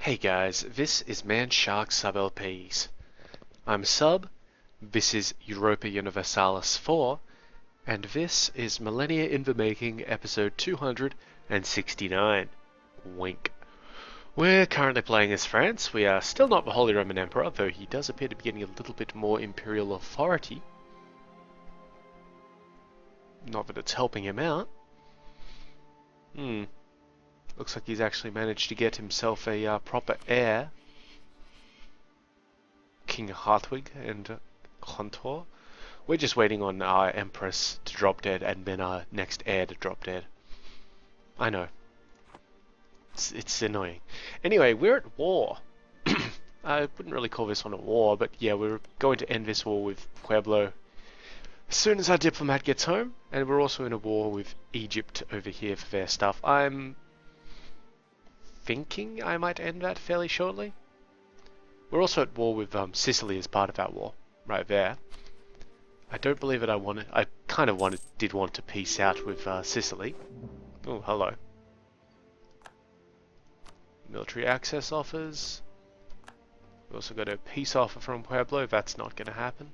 Hey guys, this is Man Shark Sub LPs. I'm Sub, this is Europa Universalis IV, and this is Millennia in the Making, episode 269. Wink. We're currently playing as France. We are still not the Holy Roman Emperor, though he does appear to be getting a little bit more imperial authority. Not that it's helping him out. Looks like he's actually managed to get himself a proper heir. King Hartwig and Contour. We're just waiting on our Empress to drop dead and then our next heir to drop dead. I know. It's annoying. Anyway, we're at war. I wouldn't really call this one a war, but yeah, we're going to end this war with Pueblo as soon as our diplomat gets home, and we're also in a war with Egypt over here for their stuff. I'm thinking I might end that fairly shortly. We're also at war with Sicily as part of that war, right there. I don't believe that I kind of did want to peace out with Sicily. Oh, hello. Military access offers. We also got a peace offer from Pueblo. That's not going to happen.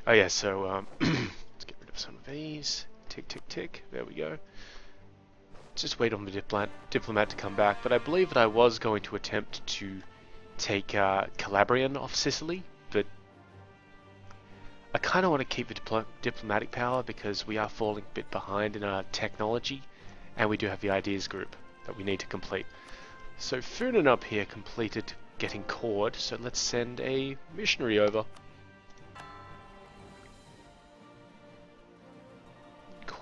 Oh yeah, so let's get rid of some of these. Tick, tick, tick. There we go. Just wait on the diplomat to come back. But I believe that I was going to attempt to take Calabrian off Sicily, but I kind of want to keep the diplomatic power because we are falling a bit behind in our technology, and we do have the ideas group that we need to complete. So Funan up here completed getting cored, so let's send a missionary over.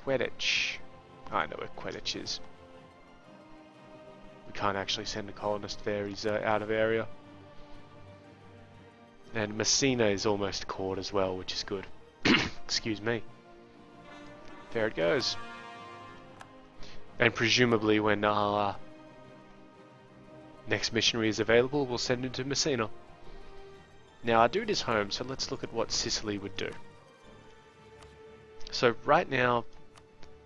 Quidditch. I know where Quidditch is. We can't actually send a colonist there, he's out of area. And Messina is almost cored as well, which is good. Excuse me. There it goes. And presumably when our next missionary is available, we'll send him to Messina. Now our dude is home, so let's look at what Sicily would do. So right now,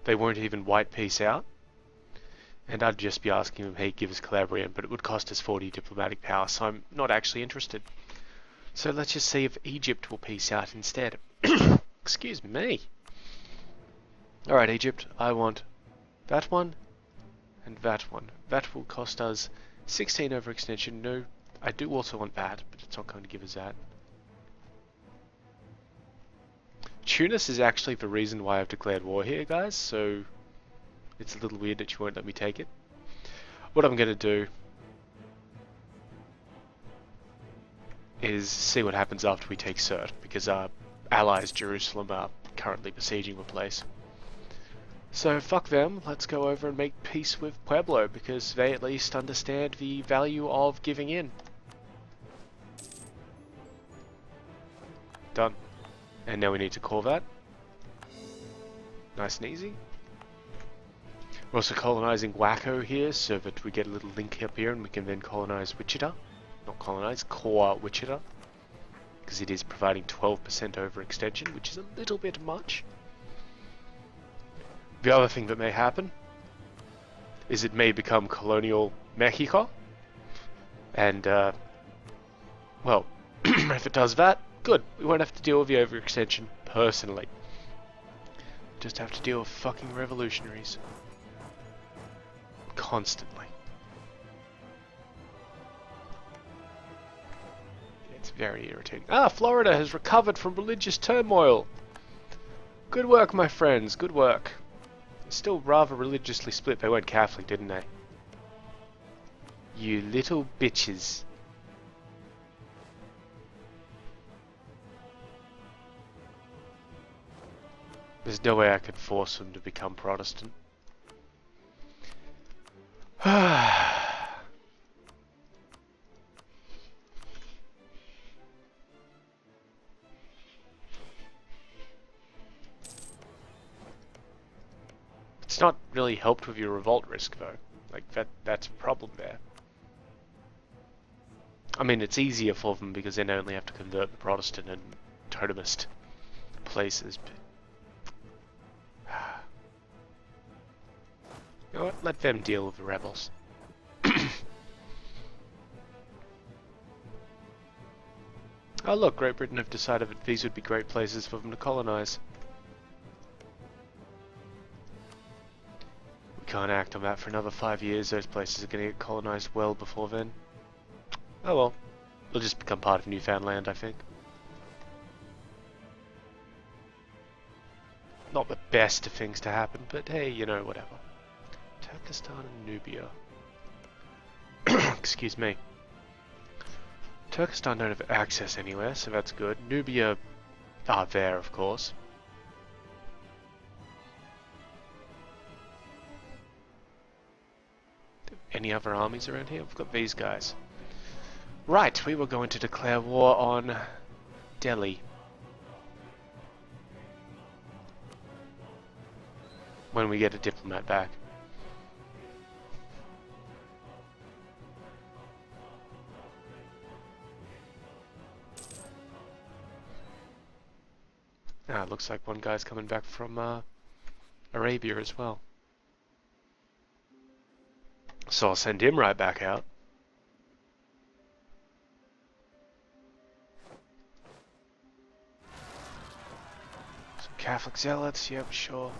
they won't even white peace out, and I'd just be asking them, hey, give us Calabrian, but it would cost us 40 diplomatic power, so I'm not actually interested. So let's just see if Egypt will peace out instead. Excuse me. Alright, Egypt, I want that one and that one. That will cost us 16 overextension. No, I do also want that, but it's not going to give us that. Tunis is actually the reason why I've declared war here, guys, so it's a little weird that you won't let me take it. What I'm going to do is see what happens after we take Sirte, because our allies Jerusalem are currently besieging the place. So fuck them, let's go over and make peace with Pueblo, because they at least understand the value of giving in. Done. And now we need to call that. Nice and easy. We're also colonising Waco here, so that we get a little link up here and we can then colonise Wichita. Not colonise, core Wichita. Because it is providing 12% overextension, which is a little bit much. The other thing that may happen is it may become colonial Mexico. And, well, if it does that, good. We won't have to deal with the overextension personally. Just have to deal with fucking revolutionaries. Constantly. It's very irritating. Ah, Florida has recovered from religious turmoil. Good work, my friends. Good work. They're still rather religiously split. They went Catholic, didn't they? You little bitches. There's no way I could force them to become Protestant. It's not really helped with your revolt risk though. Like that's a problem there. I mean, it's easier for them because they only have to convert the Protestant and totemist places, but You know what? Let them deal with the rebels. Oh look, Great Britain have decided that these would be great places for them to colonise. We can't act on that for another 5 years. Those places are going to get colonised well before then. Oh well. They'll just become part of Newfoundland, I think. Not the best of things to happen, but hey, you know, whatever. Turkestan and Nubia. Excuse me. Turkestan don't have access anywhere, so that's good. Nubia are there, of course. Any other armies around here? We've got these guys. Right, we were going to declare war on Delhi. When we get a diplomat back. Ah, it looks like one guy's coming back from Arabia as well. So I'll send him right back out. Some Catholic zealots, yep, sure.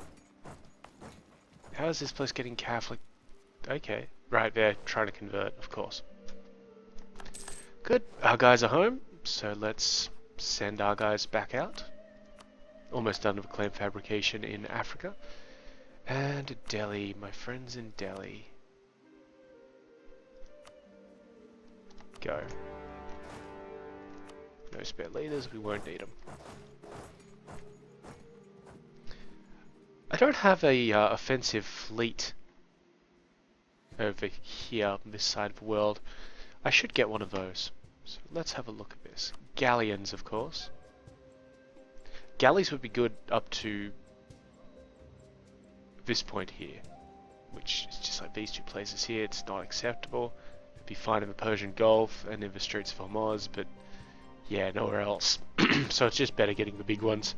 How is this place getting Catholic? Okay, right, they're trying to convert, of course. Good, our guys are home, so let's send our guys back out. Almost done with clan fabrication in Africa. And Delhi, my friends in Delhi. Go. No spare leaders, we won't need them. I don't have a offensive fleet over here on this side of the world. I should get one of those. So let's have a look at this. Galleons, of course. Galleys would be good up to this point here, which is just like these two places here. It's not acceptable. It'd be fine in the Persian Gulf and in the Straits of Hormuz, but yeah, nowhere else. So it's just better getting the big ones.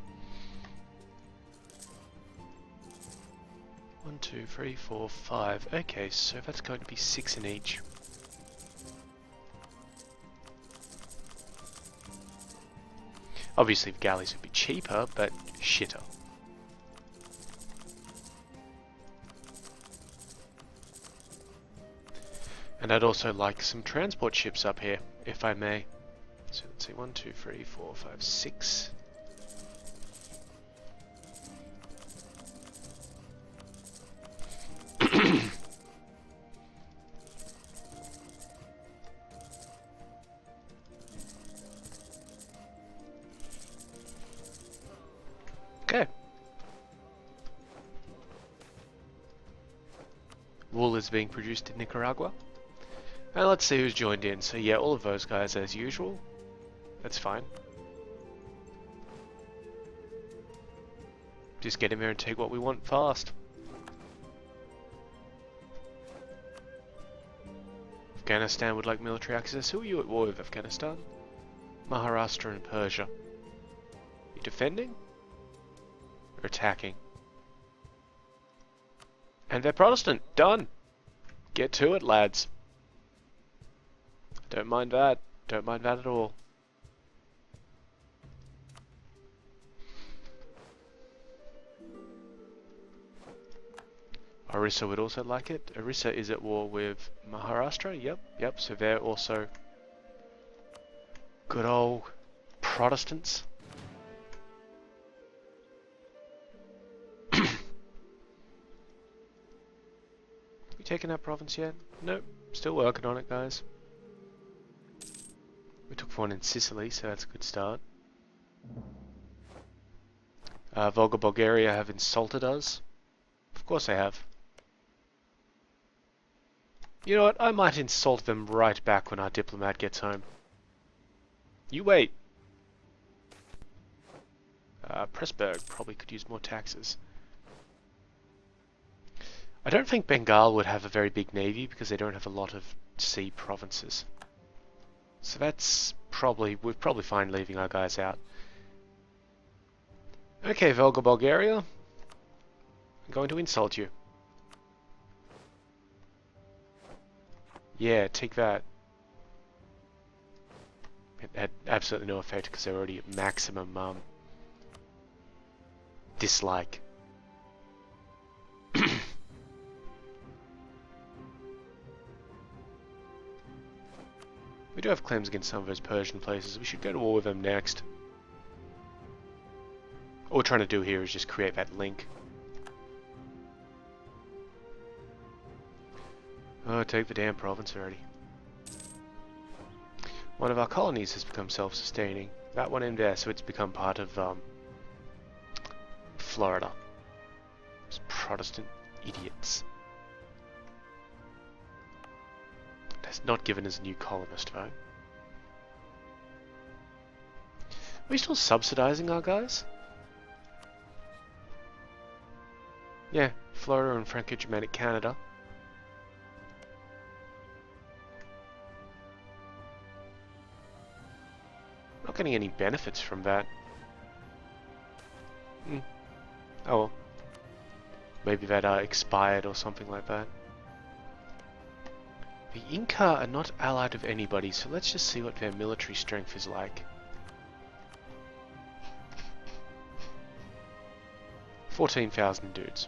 1, 2, 3, 4, 5. Okay, so that's going to be 6 in each. Obviously the galleys would be cheaper, but shitter. And I'd also like some transport ships up here, if I may. So let's see, 1, 2, 3, 4, 5, 6. Okay. Wool is being produced in Nicaragua. And let's see who's joined in. So yeah, all of those guys as usual. That's fine. Just get in there and take what we want fast. Afghanistan would like military access. Who are you at war with, Afghanistan? Maharashtra and Persia. You defending? Or attacking? And they're Protestant. Done. Get to it, lads. Don't mind that. Don't mind that at all. Orissa would also like it. Orissa is at war with Maharashtra. Yep. So they're also good old Protestants. We taken that province yet? Nope. Still working on it, guys. We took one in Sicily, so that's a good start. Volga Bulgaria have insulted us. Of course they have. You know what? I might insult them right back when our diplomat gets home. You wait. Pressburg probably could use more taxes. I don't think Bengal would have a very big navy because they don't have a lot of sea provinces. So that's probably, we're probably fine leaving our guys out. Okay, Volga Bulgaria. I'm going to insult you. Yeah, take that. It had absolutely no effect because they're already at maximum dislike. We do have claims against some of those Persian places. We should go to war with them next. All we're trying to do here is just create that link. Oh, take the damn province already. One of our colonies has become self-sustaining. That one in there, so it's become part of Florida. Those Protestant idiots. It has not given us a new colonist vote. Are we still subsidizing our guys? Yeah, Florida and Franco-Germanic Canada. Not getting any benefits from that. Oh well. Maybe that expired or something like that. The Inca are not allied with anybody, so let's just see what their military strength is like. 14,000 dudes.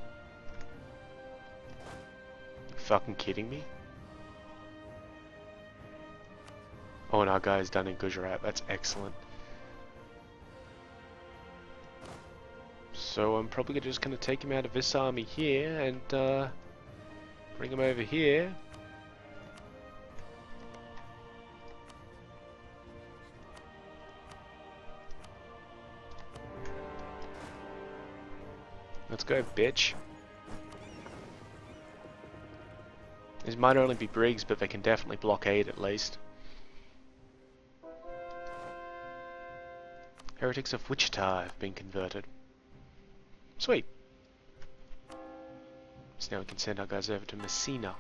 You fucking kidding me? Oh, and our guy is done in Gujarat. That's excellent. So I'm probably just going to take him out of this army here and bring him over here. Let's go, bitch. These might only be brigs, but they can definitely blockade at least. Heretics of Wichita have been converted. Sweet. So now we can send our guys over to Messina.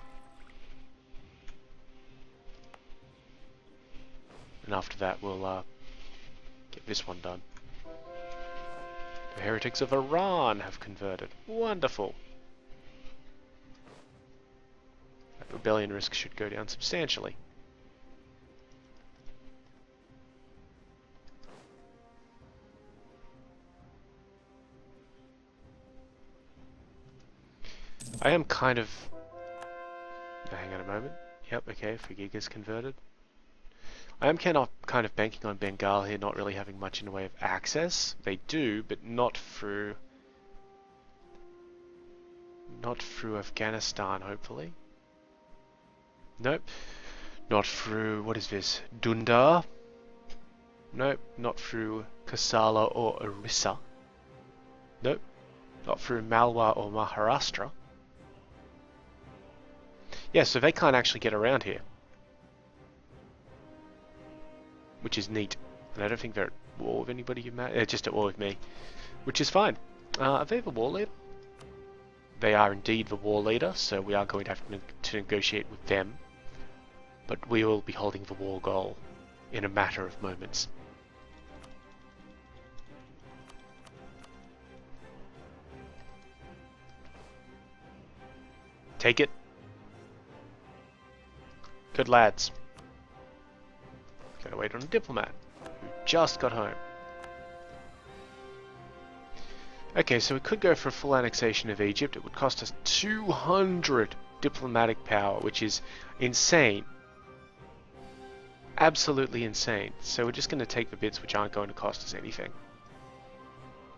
And after that we'll get this one done. The heretics of Iran have converted. Wonderful. That rebellion risk should go down substantially. I am kind of... hang on a moment. Yep, okay, Fagiga's converted. I am kind of banking on Bengal here not really having much in the way of access. They do, but not through Afghanistan, hopefully. Nope. Not through, what is this? Dunda? Nope. Not through Kasala or Orissa. Nope. Not through Malwa or Maharashtra. Yeah, so they can't actually get around here. Which is neat. And I don't think they're at war with anybody. Just at war with me. Which is fine. Are they the war leader? They are indeed the war leader, so we are going to have to negotiate with them. But we will be holding the war goal in a matter of moments. Take it. Good lads. Gotta wait on a diplomat who just got home. Okay, so we could go for a full annexation of Egypt. It would cost us 200 diplomatic power, which is insane. Absolutely insane. So we're just going to take the bits which aren't going to cost us anything.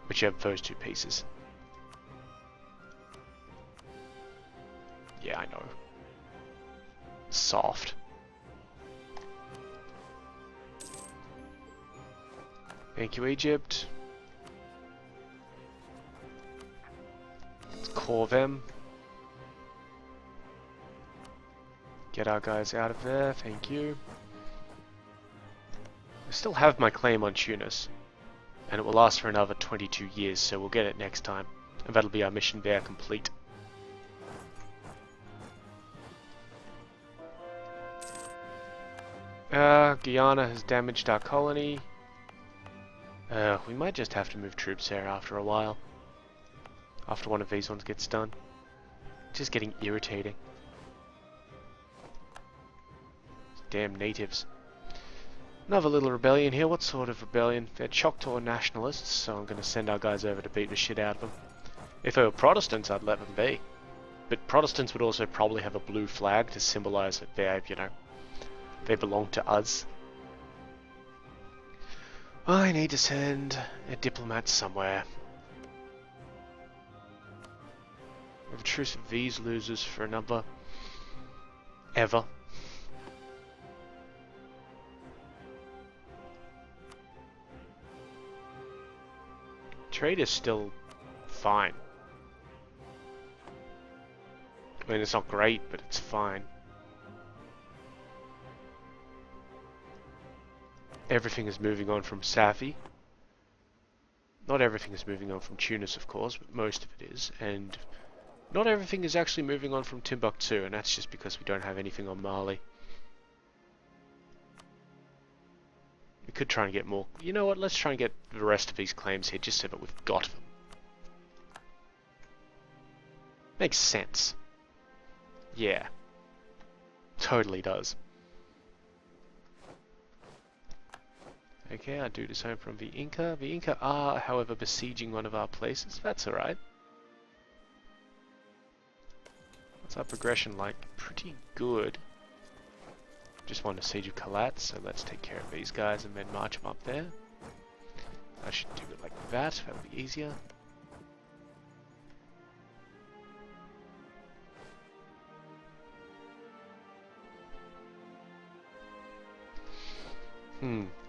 Which are those two pieces. Yeah, I know. Soft. Thank you, Egypt. Let's core them. Get our guys out of there, thank you. I still have my claim on Tunis. And it will last for another 22 years, so we'll get it next time. And that'll be our mission there complete. Guyana has damaged our colony. We might just have to move troops there after a while. After one of these ones gets done. It's just getting irritating. Damn natives. Another little rebellion here. What sort of rebellion? They're Choctaw nationalists, so I'm going to send our guys over to beat the shit out of them. If they were Protestants, I'd let them be. But Protestants would also probably have a blue flag to symbolise that they're, you know, they belong to us. I need to send a diplomat somewhere. We have a truce of these losers for another ever. Trade is still fine. I mean, it's not great, but it's fine. Everything is moving on from Safi. Not everything is moving on from Tunis, of course, but most of it is. And not everything is actually moving on from Timbuktu, and that's just because we don't have anything on Mali. We could try and get more. You know what? Let's try and get the rest of these claims here, just so that we've got them. Makes sense. Yeah. Totally does. Okay, I do disown from the Inca. The Inca are, however, besieging one of our places. That's alright. What's our progression like? Pretty good. Just want a siege of Kalat, so let's take care of these guys and then march them up there. I should do it like that, that'll be easier.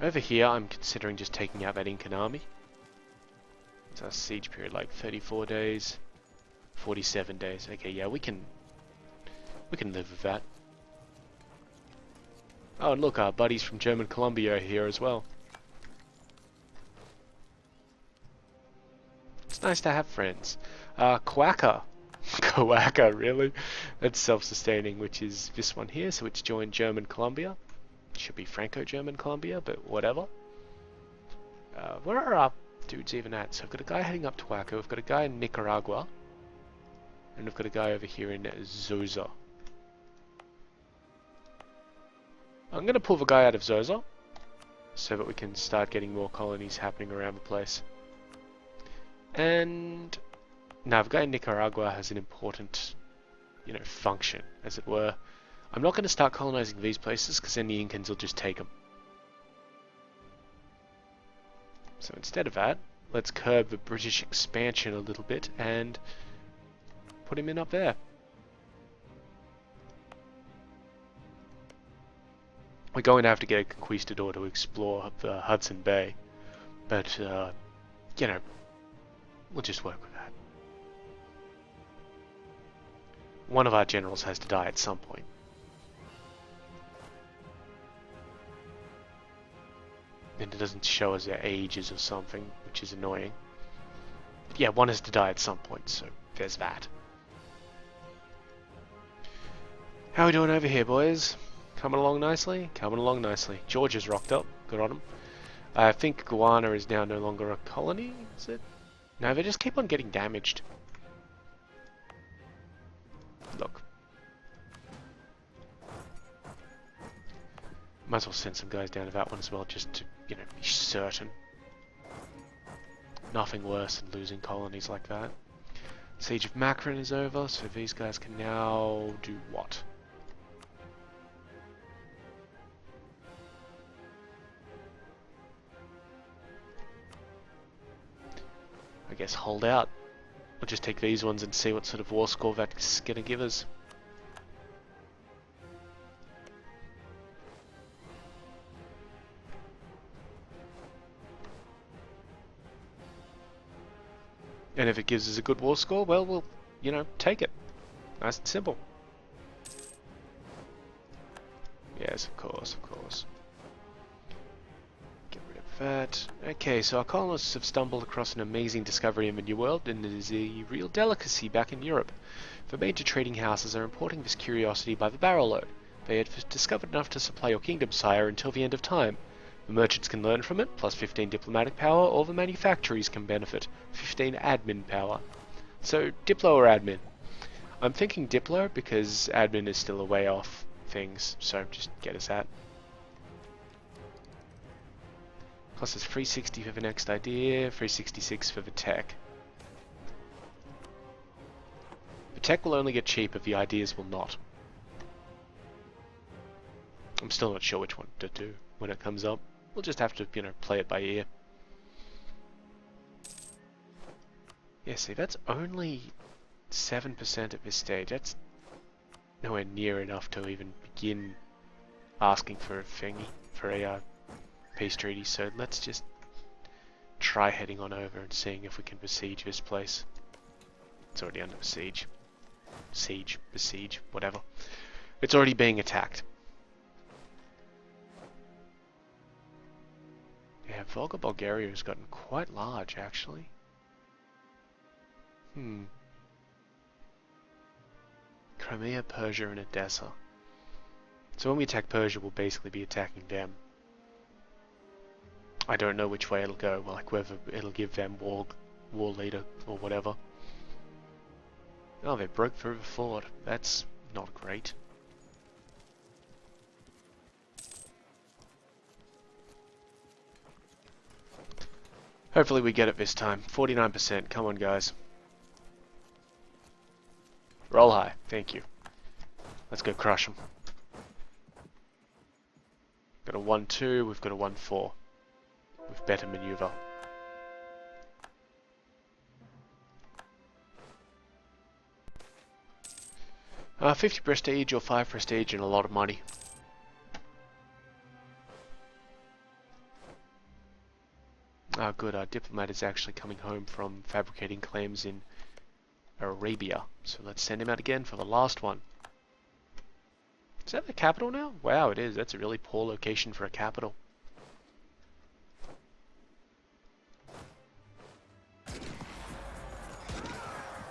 Over here I'm considering just taking out that Incan army. What's our siege period like? 34 days? 47 days. Okay, yeah, we can live with that. Oh, and look, our buddies from German Columbia are here as well. It's nice to have friends. Quacker. Quacker, really? That's self-sustaining, which is this one here, so it's joined German Columbia. Should be Franco-German Columbia, but whatever. Where are our dudes even at? So I've got a guy heading up to Waco, we've got a guy in Nicaragua, and we've got a guy over here in Zosa. I'm going to pull the guy out of Zosa, so that we can start getting more colonies happening around the place. And now the guy in Nicaragua has an important, you know, function, as it were. I'm not going to start colonizing these places, because then the Incans will just take them. So instead of that, let's curb the British expansion a little bit, and put him in up there. We're going to have to get a Conquistador to explore the Hudson Bay, but, you know, we'll just work with that. One of our generals has to die at some point. And it doesn't show us their ages or something, which is annoying. But yeah, one has to die at some point, so there's that. How are we doing over here, boys? Coming along nicely? Coming along nicely. Georgia's rocked up. Good on them. I think Guyana is now no longer a colony, is it? No, they just keep on getting damaged. Look. Might as well send some guys down to that one as well, just to, you know, be certain. Nothing worse than losing colonies like that. Siege of Makran is over, so these guys can now do what? I guess hold out. We'll just take these ones and see what sort of war score that's going to give us. And if it gives us a good war score, well, we'll, you know, take it. Nice and simple. Yes, of course, of course. Get rid of that. Okay, so our colonists have stumbled across an amazing discovery in the New World, and it is a real delicacy back in Europe. The major trading houses are importing this curiosity by the barrel load. They have discovered enough to supply your kingdom, sire, until the end of time. The merchants can learn from it, plus 15 diplomatic power, or the manufactories can benefit, 15 admin power. So, Diplo or admin? I'm thinking Diplo because admin is still a way off things, so just get us that. Cost us 360 for the next idea, 366 for the tech. The tech will only get cheaper, the ideas will not. I'm still not sure which one to do when it comes up. We'll just have to, you know, play it by ear. Yeah, see, that's only 7% at this stage. That's nowhere near enough to even begin asking for a thingy, for a peace treaty, so let's just try heading on over and seeing if we can besiege this place. It's already under siege. Siege, besiege, whatever. It's already being attacked. Yeah, Volga Bulgaria has gotten quite large, actually. Crimea, Persia, and Edessa. So when we attack Persia, we'll basically be attacking them. I don't know which way it'll go, like whether it'll give them war leader or whatever. Oh, they broke through the fort. That's not great. Hopefully we get it this time. 49%. Come on, guys. Roll high. Thank you. Let's go crush them. Got a 1-2. We've got a 1-4. With better maneuver. 50 prestige or 5 prestige and a lot of money. Ah, good. Our diplomat is actually coming home from fabricating claims in Arabia. So let's send him out again for the last one. Is that the capital now? Wow, it is. That's a really poor location for a capital.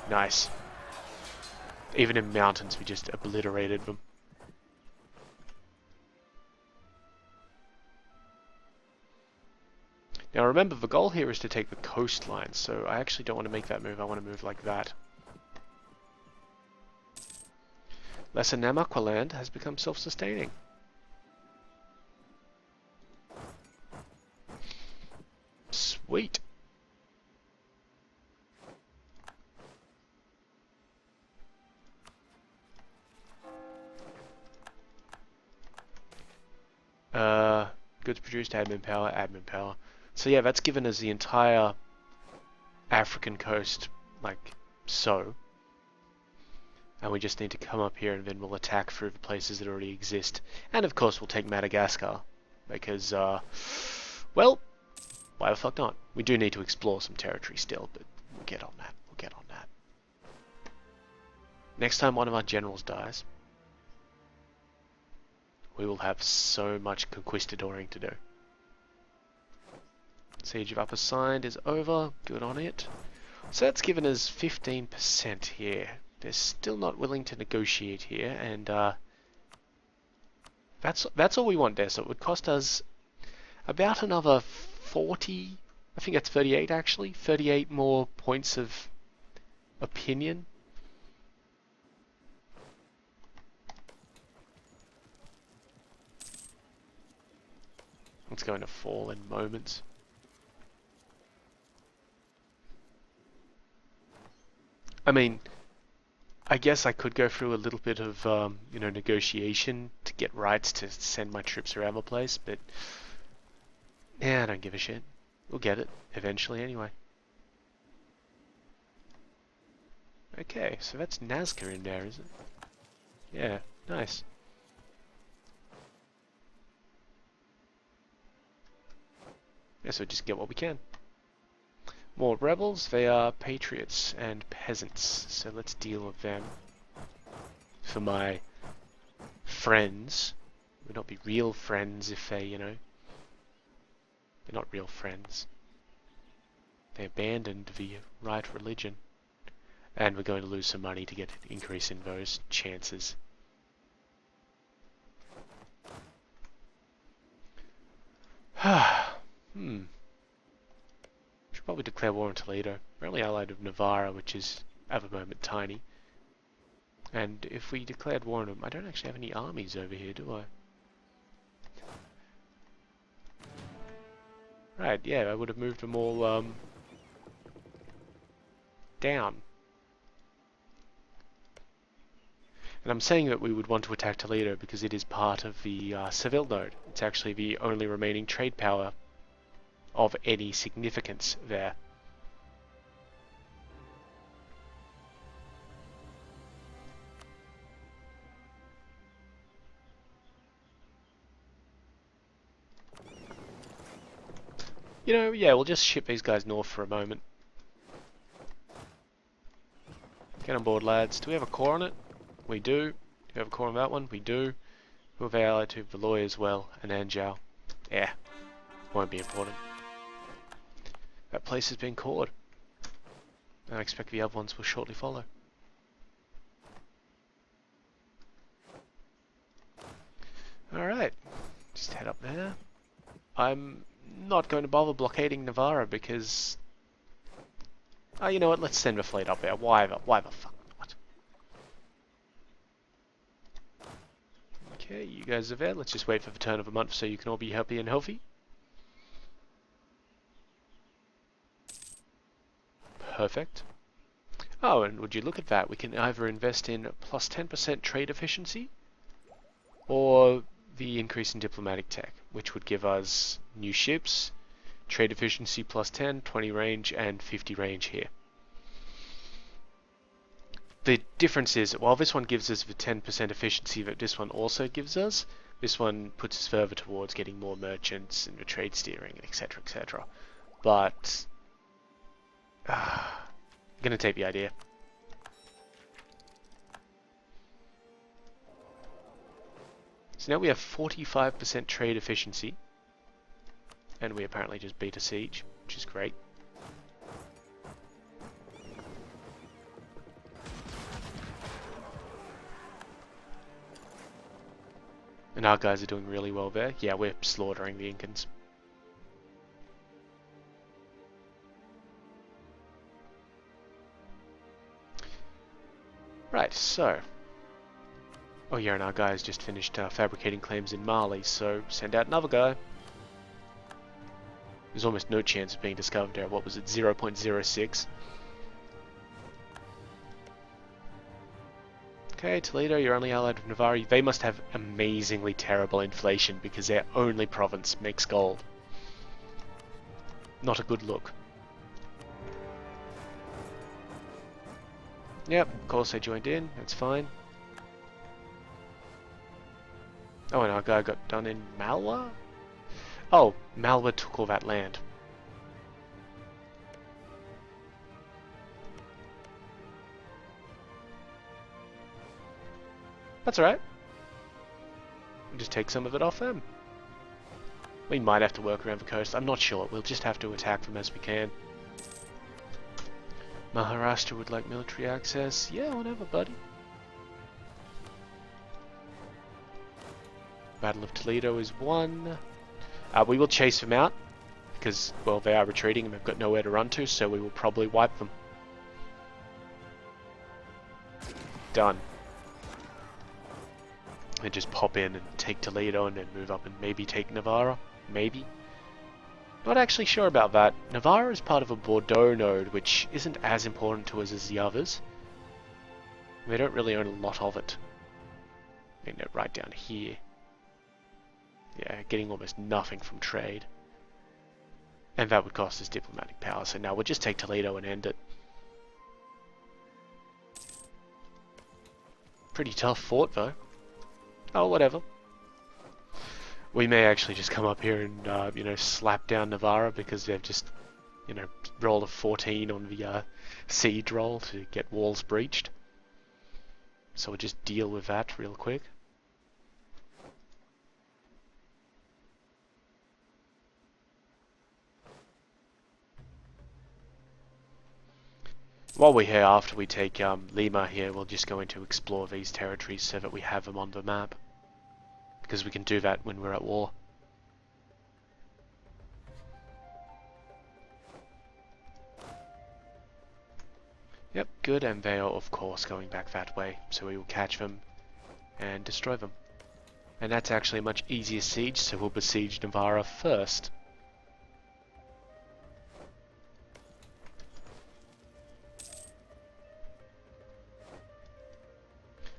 Nice. Even in mountains, we just obliterated them. Now remember, the goal here is to take the coastline, so I actually don't want to make that move. I want to move like that. Lesser Namaqualand has become self-sustaining. Sweet. Goods produced, admin power, admin power. So yeah, that's given us the entire African coast, like so. And we just need to come up here and then we'll attack through the places that already exist. And of course we'll take Madagascar. Because, well, why the fuck not? We do need to explore some territory still, but we'll get on that. We'll get on that. Next time one of our generals dies, we will have so much conquistadoring to do. Siege of Upper Sinde is over. Good on it. So that's given us 15% here. They're still not willing to negotiate here, and that's all we want there. So it would cost us about another 40, I think that's 38 actually, 38 more points of opinion. It's going to fall in moments. I mean, I guess I could go through a little bit of, you know, negotiation to get rights to send my troops around the place, but yeah, I don't give a shit. We'll get it eventually anyway. Okay, so that's Nazca in there, is it? Yeah, nice. Yeah, so just get what we can. More rebels, they are patriots and peasants, so let's deal with them. For my friends, would not be real friends if they, you know, they're not real friends. They abandoned the right religion, and we're going to lose some money to get an increase in those chances. Should probably declare war on Toledo. We're only allied with Navarra, which is, at the moment, tiny. And if we declared war on them, I don't actually have any armies over here, do I? Right, yeah, I would have moved them all down. And I'm saying that we would want to attack Toledo because it is part of the Seville node. It's actually the only remaining trade power of any significance there. You know, yeah, we'll just ship these guys north for a moment. Get on board, lads. Do we have a core on it? We do. Do we have a core on that one? We do. Who have they allied to? Valois as well, and Anjou. Yeah, won't be important. That place has been cored. And I expect the other ones will shortly follow. Alright, just head up there. I'm not going to bother blockading Navarra because... Oh, you know what, let's send the fleet up there. Why the fuck not? Okay, you guys are there. Let's just wait for the turn of a month so you can all be happy and healthy. Perfect. Oh, and would you look at that, we can either invest in plus 10% trade efficiency or the increase in diplomatic tech, which would give us new ships, trade efficiency plus 10, 20 range, and 50 range here. The difference is, while this one gives us the 10% efficiency that this one also gives us, this one puts us further towards getting more merchants and the trade steering, etc., etc. But... I'm gonna take the idea. So now we have 45% trade efficiency, and we apparently just beat a siege, which is great. And our guys are doing really well there. Yeah, we're slaughtering the Incans. Right, so... Oh yeah, and our guys just finished fabricating claims in Mali, so send out another guy. There's almost no chance of being discovered there. What was it, 0.06? Okay, Toledo, you're only allied with Navarre. They must have amazingly terrible inflation because their only province makes gold. Not a good look. Yep, of course they joined in, that's fine. Oh, and our guy got done in Malwa? Oh, Malwa took all that land. That's alright. We'll just take some of it off them. We might have to work around the coast, I'm not sure. We'll just have to attack them as we can. Maharashtra would like military access. Yeah, whatever, buddy. Battle of Toledo is won. We will chase them out because, well, they are retreating and they've got nowhere to run to, so we will probably wipe them. Done. And just pop in and take Toledo and then move up and maybe take Navarra. Maybe. Not actually sure about that. Navarra is part of a Bordeaux node, which isn't as important to us as the others. We don't really own a lot of it. I think they're right down here. Yeah, getting almost nothing from trade. And that would cost us diplomatic power, so now we'll just take Toledo and end it. Pretty tough fort, though. Oh, whatever. We may actually just come up here and, you know, slap down Navarra because they've just, you know, rolled a 14 on the siege roll to get walls breached. So we'll just deal with that real quick. While we're here, after we take Lima here, we'll just go in to explore these territories so that we have them on the map. Because we can do that when we're at war. Yep, good, and they are of course going back that way, so we will catch them and destroy them. And that's actually a much easier siege, so we'll besiege Navarra first.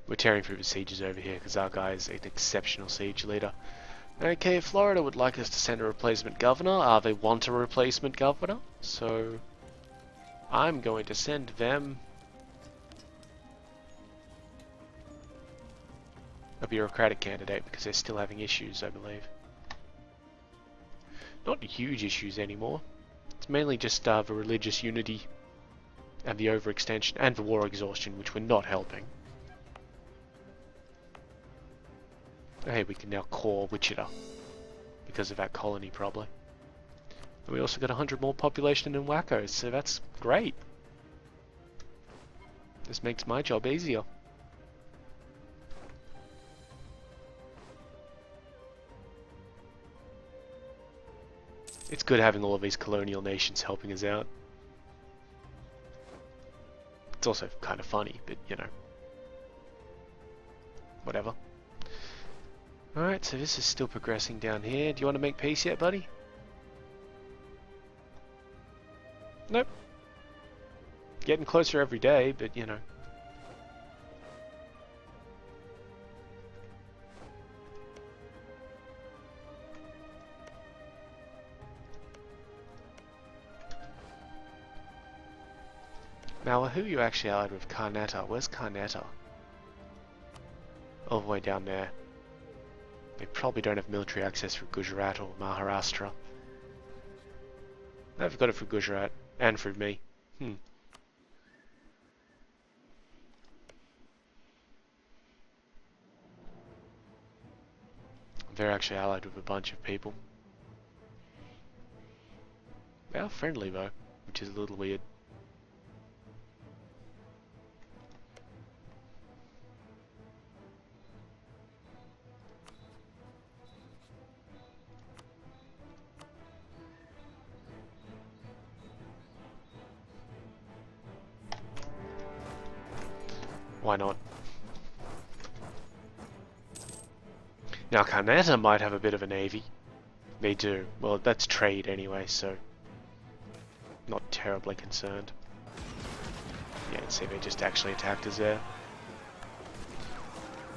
We're tearing through the sieges over here because our guy is an exceptional siege leader. Okay, Florida would like us to send a replacement governor. They want a replacement governor, so I'm going to send them a bureaucratic candidate because they're still having issues, I believe. Not huge issues anymore. It's mainly just the religious unity and the overextension and the war exhaustion, which were not helping. Hey, we can now core Wichita because of that colony, probably. And we also got 100 more population in Waco, so that's great. This makes my job easier. It's good having all of these colonial nations helping us out. It's also kind of funny, but you know. Whatever. Alright, so this is still progressing down here. Do you want to make peace yet, buddy? Nope. Getting closer every day, but you know. Now, who are you actually allied with? Karnataka. Where's Karnataka? All the way down there. They probably don't have military access for Gujarat or Maharashtra. They've got it for Gujarat, and for me. They're actually allied with a bunch of people. They are friendly though, which is a little weird. Why not? Now Karnataka might have a bit of a navy. They do. Well, that's trade anyway, so not terribly concerned. Yeah, see, they just actually attacked us there.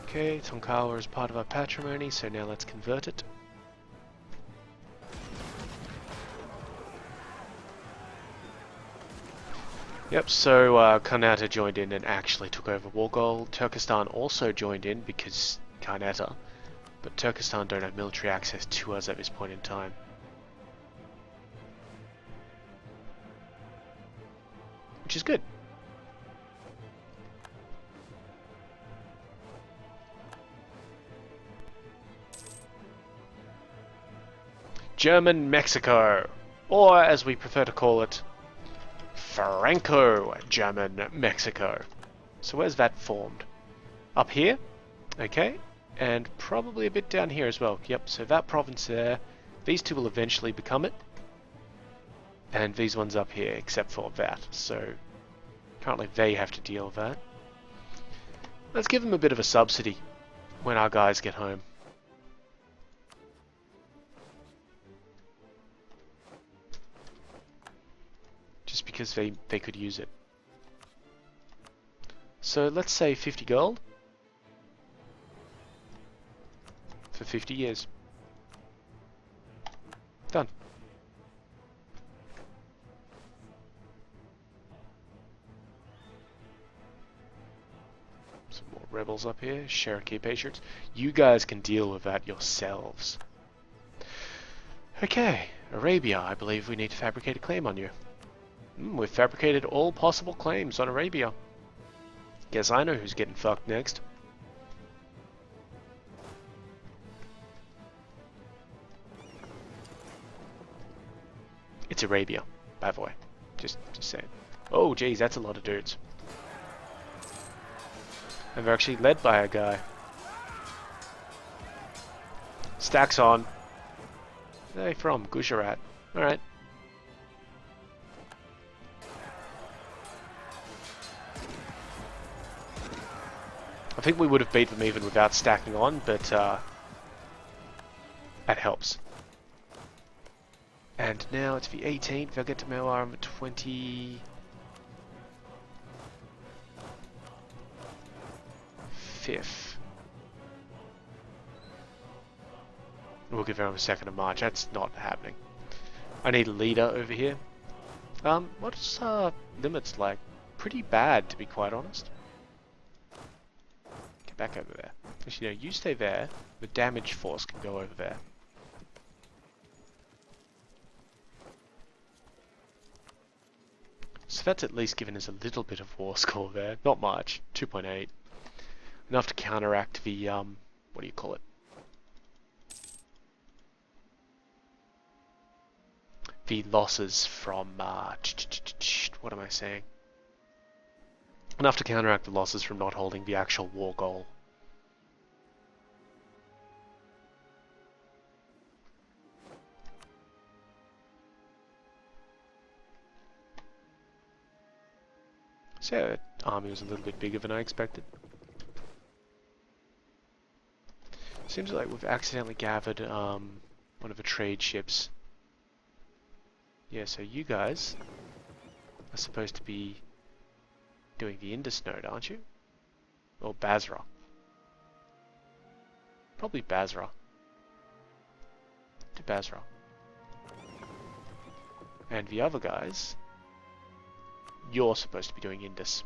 Okay, Tonkawa is part of our patrimony, so now let's convert it. Yep, so Karnataka joined in and actually took over Wargol. Turkestan also joined in because Karnataka, but Turkestan don't have military access to us at this point in time. Which is good. German Mexico, or as we prefer to call it, Franco-German Mexico. So where's that formed? Up here? Okay. And probably a bit down here as well. Yep, so that province there. These two will eventually become it. And these ones up here, except for that. So currently they have to deal with that. Let's give them a bit of a subsidy when our guys get home. Just because they could use it. So let's say 50 gold for 50 years. Done. Some more rebels up here. Cherokee Patriots. You guys can deal with that yourselves. Okay, Arabia. I believe we need to fabricate a claim on you. We've fabricated all possible claims on Arabia. Guess I know who's getting fucked next. It's Arabia, by the way. Just saying. Oh, geez, that's a lot of dudes. And they're actually led by a guy. Stacks on. Where are they from? Gujarat. Alright. I think we would have beat them even without stacking on, but that helps. And now it's the 18th. I'll get to Melbourne on the 25th. We'll give her on the 2nd of March. That's not happening. I need a leader over here. What's limits like? Pretty bad, to be quite honest. Get back over there. Actually, no, you stay there. The damage force can go over there. So that's at least given us a little bit of war score there. Not much. 2.8. Enough to counteract the, what do you call it? The losses from, what am I saying? Enough to counteract the losses from not holding the actual war goal. So, that army was a little bit bigger than I expected. Seems like we've accidentally gathered one of the trade ships. Yeah, so you guys are supposed to be doing the Indus node, aren't you? Or Basra. Probably Basra. To Basra. And the other guys, you're supposed to be doing Indus.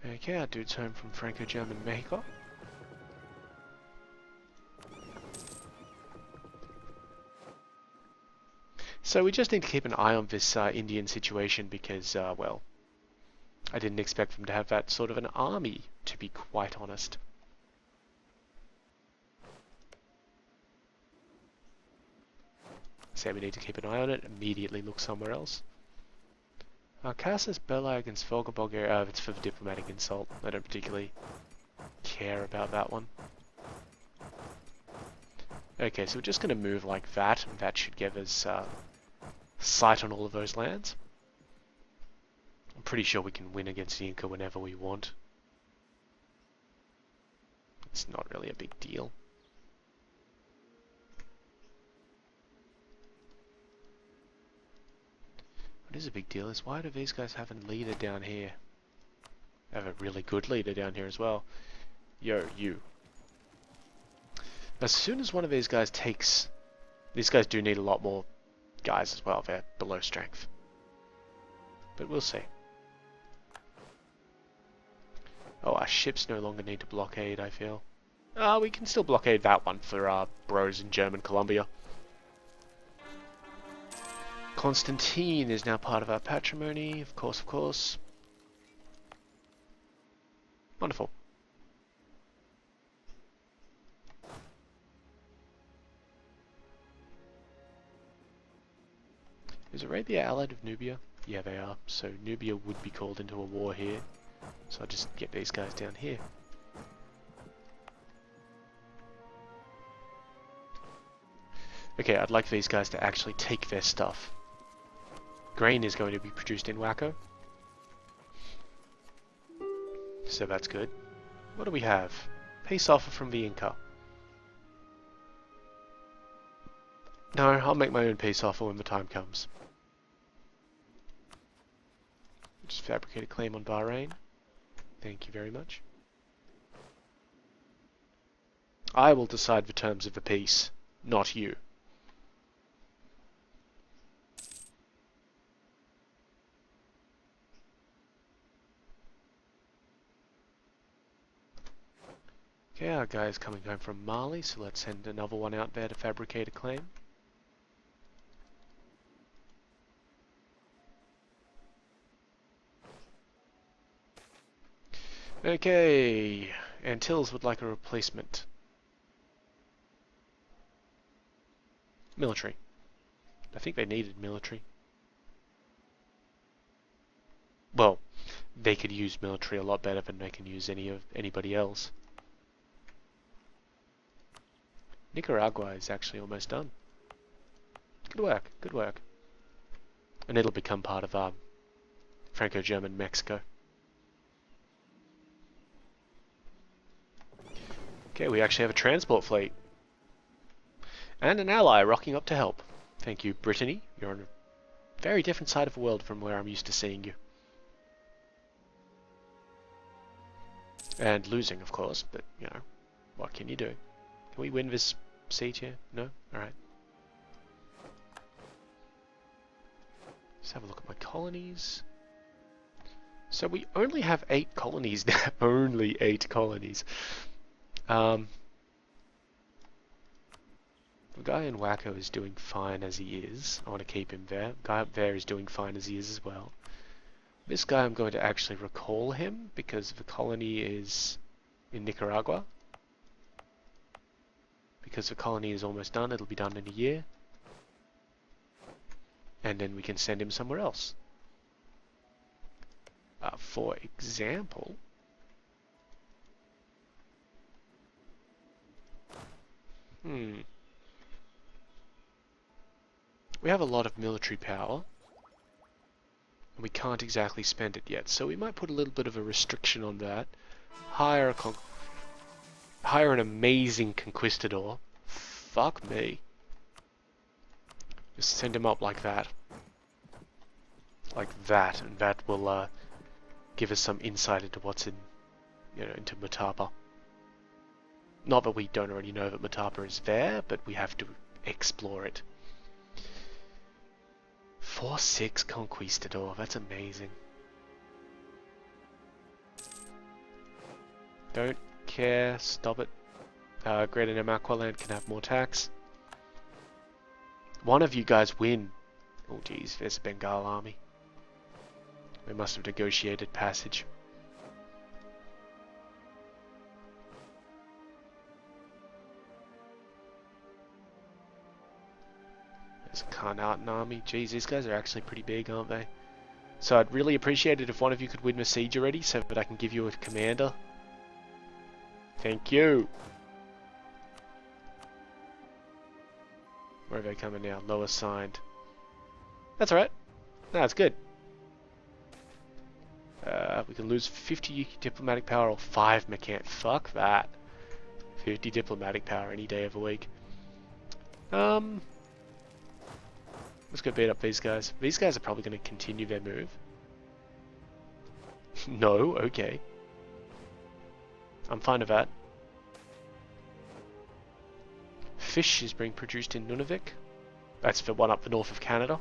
Okay, our dude's home from Franco-German Mexico. So we just need to keep an eye on this Indian situation because, well, I didn't expect them to have that sort of an army, to be quite honest. Say we need to keep an eye on it, immediately look somewhere else. Casus Belli against Volga, Bulgaria, it's for the diplomatic insult. I don't particularly care about that one. Okay, so we're just going to move like that, and that should give us sight on all of those lands. I'm pretty sure we can win against the Inca whenever we want. It's not really a big deal. What is a big deal is why do these guys have a leader down here? They have a really good leader down here as well. Yo, you. As soon as one of these guys takes... These guys do need a lot more guys as well. They're below strength. But we'll see. Oh, our ships no longer need to blockade, I feel. We can still blockade that one for our bros in German Columbia. Constantine is now part of our patrimony, of course, of course. Wonderful. Is Arabia allied with Nubia? Yeah, they are. So Nubia would be called into a war here. So I'll just get these guys down here. Okay, I'd like these guys to actually take their stuff. Grain is going to be produced in Waco. So that's good. What do we have? Peace offer from the Inca. No, I'll make my own peace offer when the time comes. Just fabricate a claim on Bahrain. Thank you very much. I will decide the terms of the peace, not you. Okay, our guy is coming home from Mali, so let's send another one out there to fabricate a claim. Okay, Antilles would like a replacement. Military. I think they needed military. Well, they could use military a lot better than they can use anybody else. Nicaragua is actually almost done. Good work, good work. And it'll become part of Franco-German Mexico. Okay, we actually have a transport fleet. And an ally rocking up to help. Thank you, Brittany. You're on a very different side of the world from where I'm used to seeing you. And losing, of course, but, you know, what can you do? Can we win this siege here? No? Alright. Let's have a look at my colonies. So we only have 8 colonies now. Only 8 colonies. The guy in Wacko is doing fine as he is. I want to keep him there. The guy up there is doing fine as he is as well. This guy, I'm going to actually recall him because the colony is in Nicaragua. Because the colony is almost done, it'll be done in a year. And then we can send him somewhere else. For example, we have a lot of military power. We can't exactly spend it yet, so we might put a little bit of a restriction on that. Hire an amazing Conquistador. Fuck me. Just send him up like that. Like that, and that will give us some insight into what's in, you know, into Matapa. Not that we don't already know that Matapa is there, but we have to explore it. 4-6 Conquistador, that's amazing. Don't care, stop it. Greater Namaqualand can have more tax. One of you guys win. Oh geez, there's a Bengal army. They must have negotiated passage. There's a Carnatan army. Geez, these guys are actually pretty big, aren't they? So I'd really appreciate it if one of you could win the siege already so that I can give you a commander. Thank you. Where are they coming now? Low assigned. That's alright. That's good. We can lose 50 diplomatic power or 5 mechanic. Fuck that. 50 diplomatic power any day of the week. Let's go beat up these guys. These guys are probably going to continue their move. No, okay. I'm fine with that. Fish is being produced in Nunavik. That's the one up the north of Canada.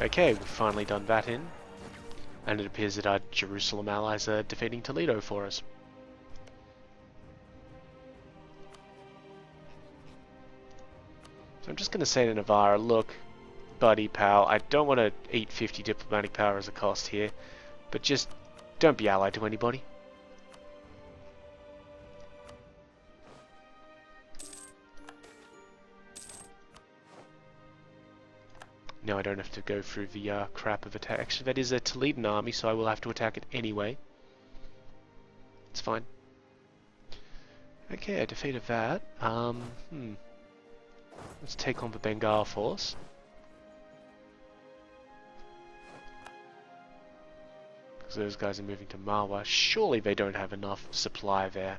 Okay, we've finally done that in. And it appears that our Jerusalem allies are defeating Toledo for us. So I'm just going to say to Navarra, look, buddy pal, I don't want to eat 50 diplomatic power as a cost here, but just don't be allied to anybody. No, I don't have to go through the crap of attack. Actually, that is a Toledan army, so I will have to attack it anyway. It's fine. Okay, I defeated that. Let's take on the Bengal force. Because those guys are moving to Marwa. Surely they don't have enough supply there.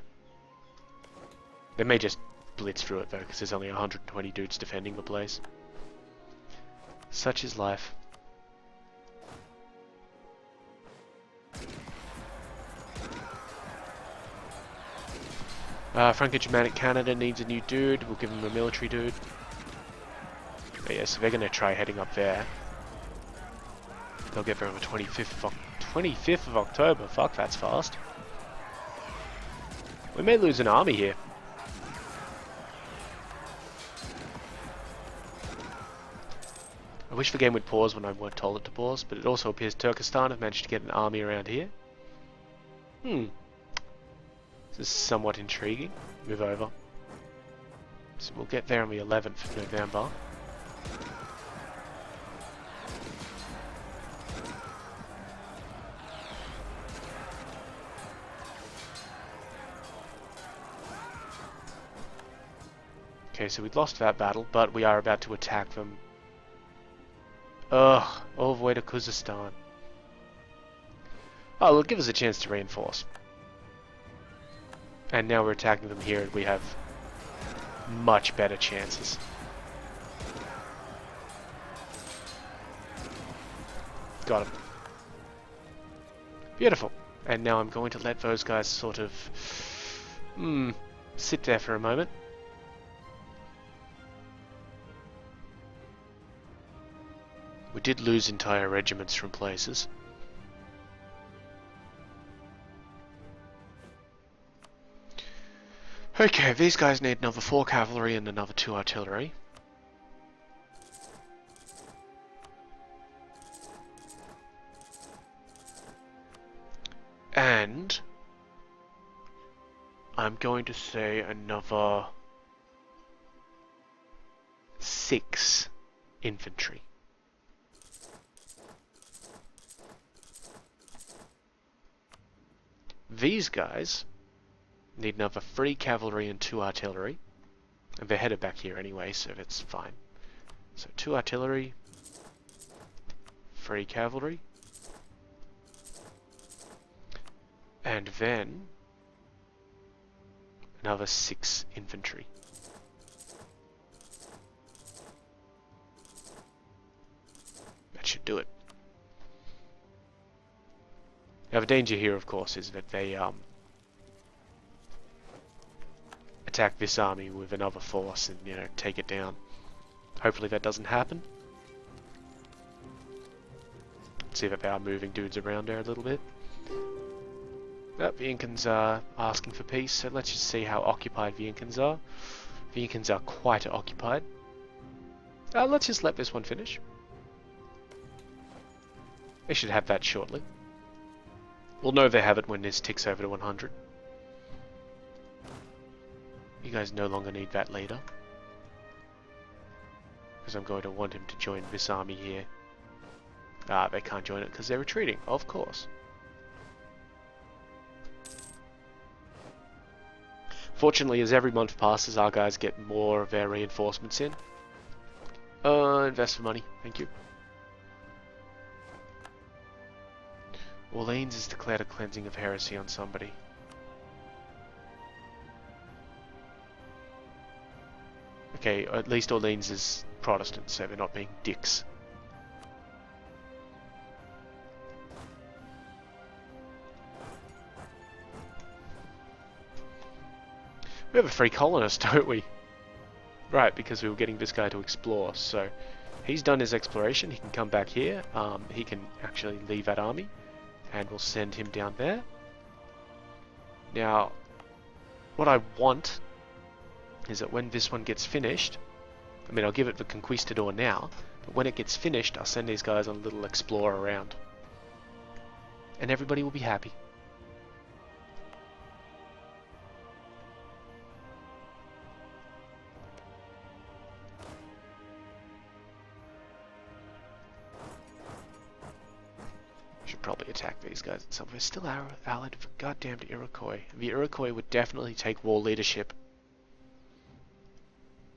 They may just blitz through it though, because there's only 120 dudes defending the place. Such is life. Franco-Germanic Canada needs a new dude. We'll give them a military dude. Oh, yeah, so they're going to try heading up there. They'll get there on the 25th of October. Fuck, that's fast. We may lose an army here. I wish the game would pause when I weren't told it to pause, but it also appears Turkestan have managed to get an army around here. This is somewhat intriguing. Move over. So we'll get there on the 11th of November. Okay, so we've lost that battle, but we are about to attack them. Ugh, all the way to Kazakhstan. Oh, it'll give us a chance to reinforce. And now we're attacking them here, and we have much better chances. Got him. Beautiful. And now I'm going to let those guys sort of sit there for a moment. We did lose entire regiments from places. Okay, these guys need another 4 cavalry and another 2 artillery. And I'm going to say another 6 infantry. These guys need another 3 cavalry and 2 artillery. And they're headed back here anyway, so that's fine. So 2 artillery, 3 cavalry. And then another 6 infantry. That should do it. Now the danger here, of course, is that they attack this army with another force and, you know, take it down. Hopefully that doesn't happen. Let's see if they are moving dudes around there a little bit. Oh, the Incans are asking for peace, so let's just see how occupied the Incans are. The Incans are quite occupied. Let's just let this one finish. They should have that shortly. We'll know they have it when this ticks over to 100. You guys no longer need that leader. Because I'm going to want him to join this army here. They can't join it because they're retreating, of course. Fortunately, as every month passes, our guys get more of their reinforcements in. Invest for money, thank you. Orleans has declared a cleansing of heresy on somebody. Okay, at least Orleans is Protestant, so they're not being dicks. We have a free colonist, don't we? Right, because we were getting this guy to explore, so he's done his exploration, he can come back here, he can actually leave that army, and we'll send him down there. Now, what I want is that when this one gets finished, I mean, I'll give it the Conquistador now, but when it gets finished, I'll send these guys on a little explore around. And everybody will be happy. Should probably attack these guys at some point. We're still allied with goddamned Iroquois. The Iroquois would definitely take war leadership.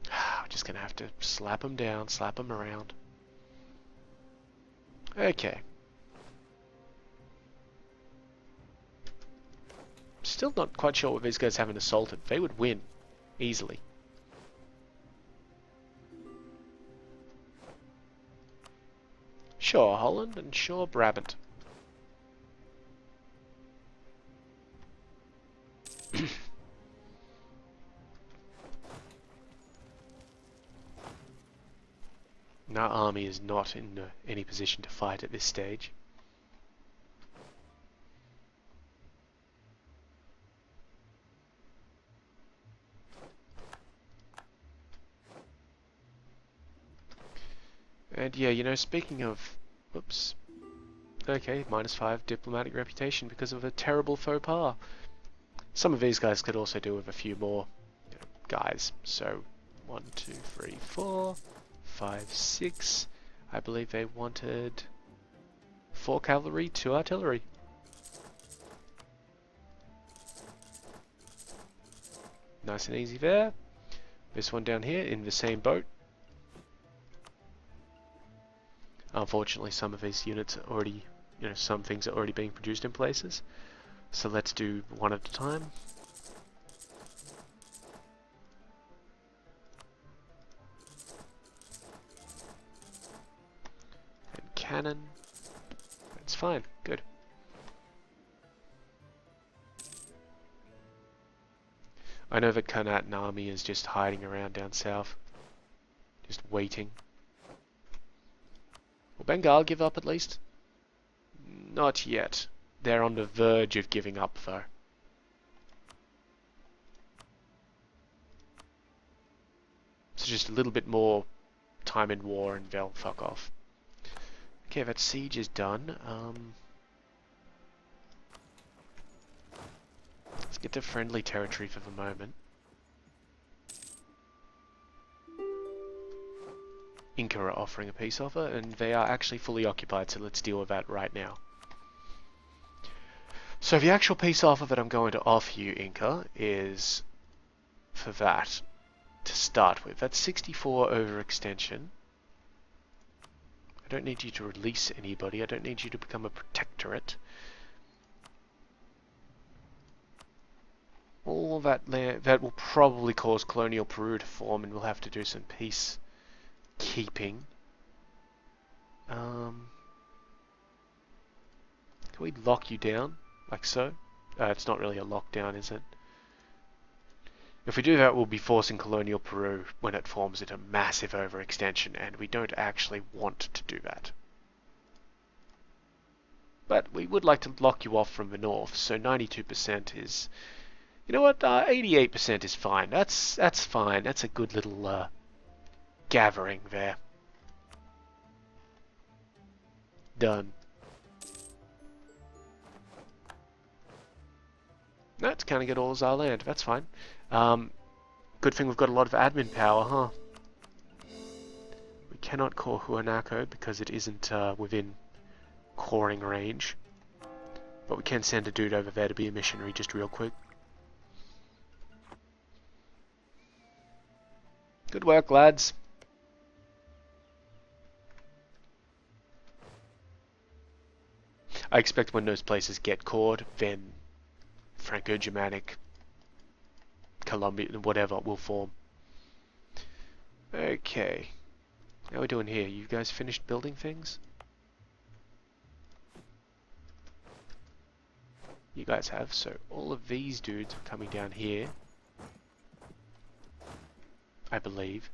We're just gonna have to slap them down, slap them around. Okay. Still not quite sure what these guys haven't assaulted. They would win easily. Sure, Holland and sure, Brabant. Our army is not in any position to fight at this stage. And yeah, you know, speaking of... Whoops. Okay, -5 diplomatic reputation because of a terrible faux pas. Some of these guys could also do with a few more, you know, guys. So, 1, 2, 3, 4, 5, 6. I believe they wanted 4 cavalry, 2 artillery. Nice and easy there. This one down here in the same boat. Unfortunately, some of these units are already, some things are already being produced in places. So let's do one at a time. And cannon. That's fine. Good. I know that Connaught army is just hiding around down south. Just waiting. Will Bengal give up at least? Not yet. They're on the verge of giving up though. So just a little bit more time in war and they'll fuck off. Okay, that siege is done. Let's get to friendly territory for the moment. Inca are offering a peace offer, and they are actually fully occupied, so let's deal with that right now. So the actual peace offer that I'm going to offer you, Inca, is for that to start with. That's 64 overextension. I don't need you to release anybody. I don't need you to become a protectorate. All that land, that will probably cause colonial Peru to form, and we'll have to do some peace keeping. Can we lock you down like so? It's not really a lockdown, is it? If we do that, we'll be forcing colonial Peru when it forms into massive overextension, and we don't actually want to do that. But we would like to lock you off from the north, so 92% is... You know what? 88% is fine. That's fine. That's a good little gathering there. Done. That's kind of get all our land. That's fine. Good thing we've got a lot of admin power, huh? We cannot core Huanaco because it isn't within coring range. But we can send a dude over there to be a missionary just real quick. Good work, lads. I expect when those places get cored, then Franco-Germanic, Colombian, whatever will form. Okay. How are we doing here? You guys finished building things? You guys have. So all of these dudes are coming down here. I believe.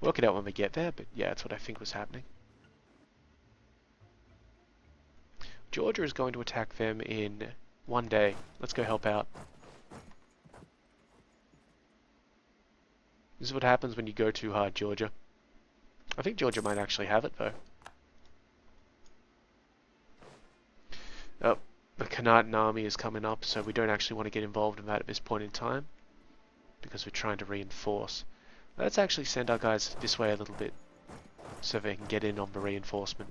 Work it out when we get there, but yeah, that's what I think was happening. Georgia is going to attack them in one day. Let's go help out. This is what happens when you go too hard, Georgia. I think Georgia might actually have it, though. Oh, the Connaught army is coming up, so we don't actually want to get involved in that at this point in time, because we're trying to reinforce. Let's actually send our guys this way a little bit, so they can get in on the reinforcement.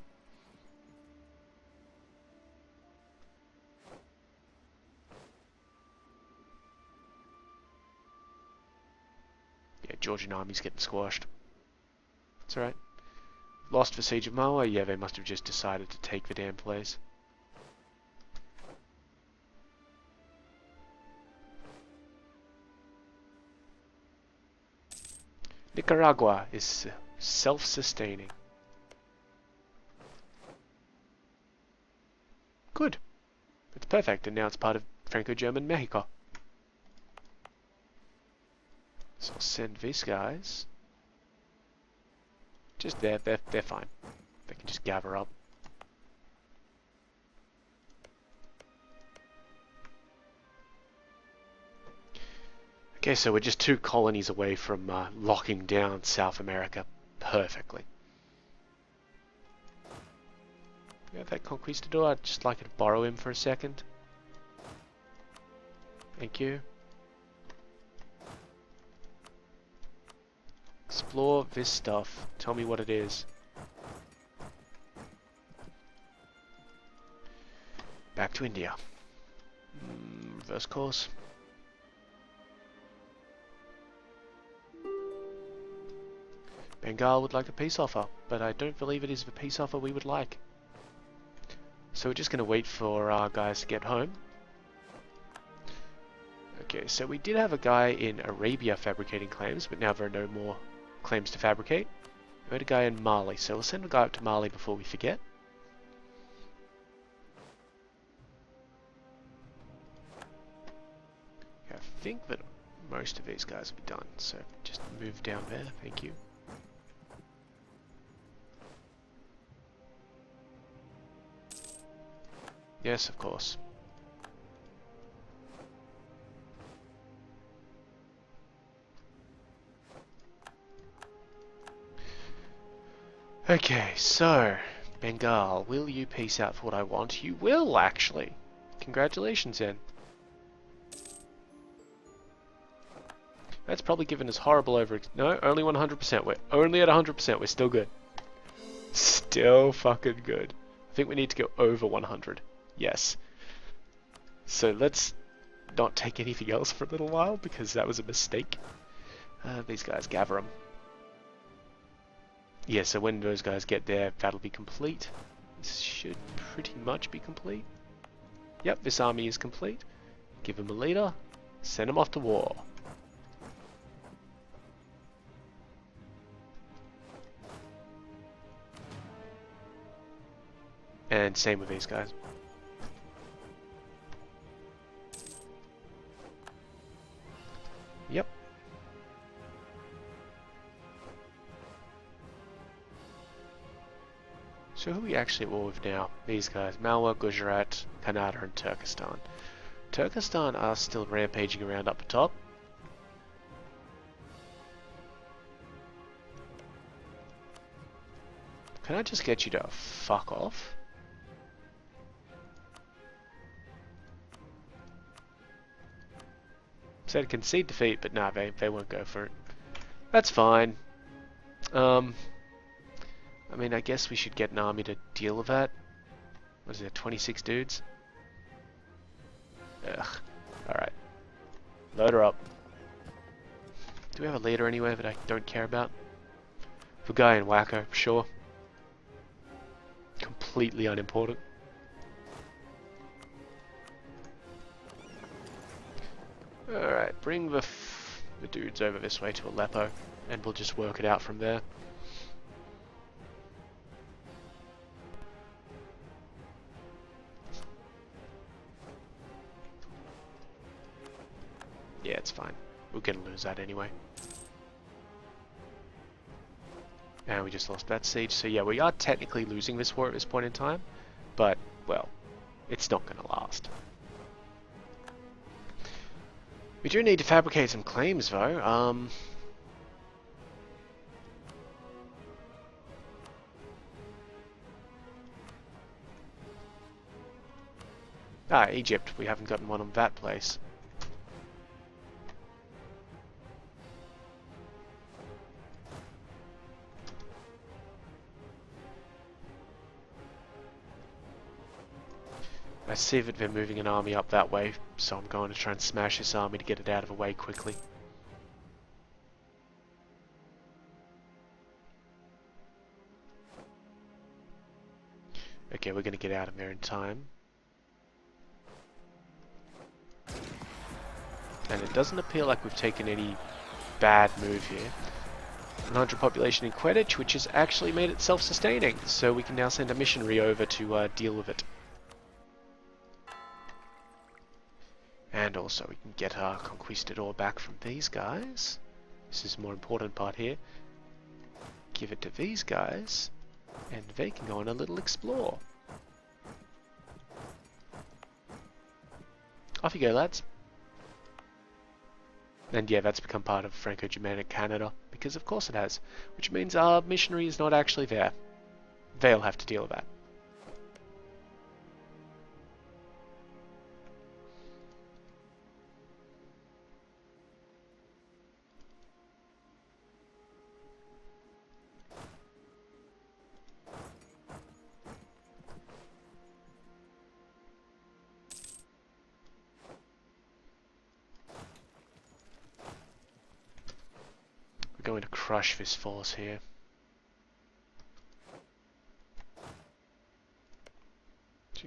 Yeah, Georgian army's getting squashed. It's alright. Lost the siege of Mawa? Yeah, they must have just decided to take the damn place. Nicaragua is self-sustaining. Good. It's perfect, and now it's part of Franco-German Mexico. So I'll send these guys. Just there, they're fine. They can just gather up. Okay, so we're just 2 colonies away from locking down South America perfectly. Yeah, that Conquistador, I'd just like to borrow him for a second. Thank you. Explore this stuff. Tell me what it is. Back to India. Reverse course. Bengal would like a peace offer, but I don't believe it is the peace offer we would like. So we're just going to wait for our guys to get home. Okay, so we did have a guy in Arabia fabricating claims, but now there are no more claims to fabricate. We had a guy in Mali, so we'll send a guy up to Mali before we forget. Okay, I think that most of these guys will be done, so just move down there, thank you. Yes, of course. Okay, so, Bengal, will you peace out for what I want? You will, actually. Congratulations, then. That's probably given us horrible over... No, only 100%. We're only at 100%. We're still good. Still fucking good. I think we need to go over 100. Yes. So let's not take anything else for a little while, because that was a mistake. These guys, gather them. Yeah, so when those guys get there, that'll be complete. This should pretty much be complete. Yep, this army is complete. Give them a leader. Send them off to war. And same with these guys. Yep. So who are we actually at war with now? These guys. Malwa, Gujarat, Kannada and Turkestan. Turkestan are still rampaging around up the top. Can I just get you to fuck off? Said concede defeat, but nah, they won't go for it. That's fine. I mean, I guess we should get an army to deal with that. What is it, 26 dudes? Ugh. Alright. Load her up. Do we have a leader anywhere that I don't care about? The guy in Wacko, sure. Completely unimportant. Alright, bring the dudes over this way to Aleppo, and we'll just work it out from there. Yeah, it's fine. We're gonna lose that anyway. And we just lost that siege, so yeah, we are technically losing this war at this point in time, but, well, it's not gonna last. We do need to fabricate some claims, though. Egypt. We haven't gotten one on that place. I see that they're moving an army up that way, so I'm going to try and smash this army to get it out of the way quickly. Okay, we're going to get out of there in time. And it doesn't appear like we've taken any bad move here. 100 population in Quidditch, which has actually made it self-sustaining, so we can now send a missionary over to deal with it. And also we can get our Conquistador back from these guys. This is the more important part here. Give it to these guys, and they can go on a little explore. Off you go, lads. And yeah, that's become part of Franco-Germanic Canada, because of course it has. Which means our missionary is not actually there. They'll have to deal with that. We're going to crush this force here.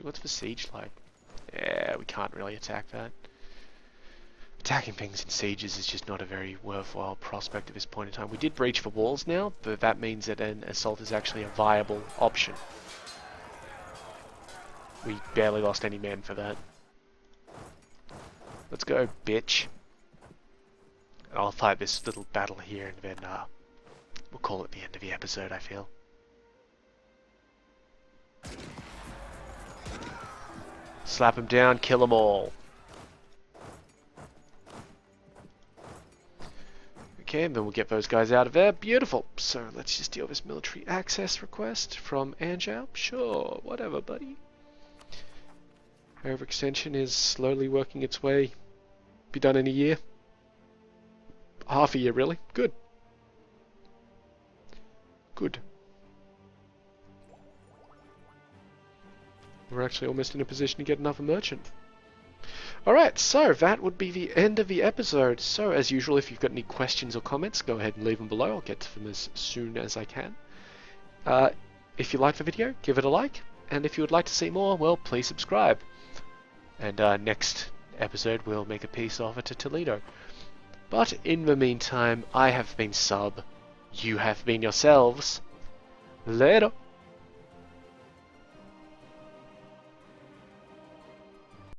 actually. What's the siege like? Yeah, we can't really attack that. Attacking things in sieges is just not a very worthwhile prospect at this point in time. We did breach the walls now, but that means that an assault is actually a viable option. We barely lost any men for that. Let's go, bitch. I'll fight this little battle here and then we'll call it the end of the episode, I feel. Slap them down, kill them all. Okay, and then we'll get those guys out of there. Beautiful. So let's just deal with this military access request from Anjou. Sure, whatever, buddy. Overextension is slowly working its way. Be done in a year. Half a year, really. Good. Good. We're actually almost in a position to get another merchant. Alright, so that would be the end of the episode. So, as usual, if you've got any questions or comments, go ahead and leave them below. I'll get to them as soon as I can. If you liked the video, give it a like. And if you would like to see more, well, please subscribe. And next episode, we'll make a peace offer to Toledo. But in the meantime, I have been Sub. You have been yourselves. Later.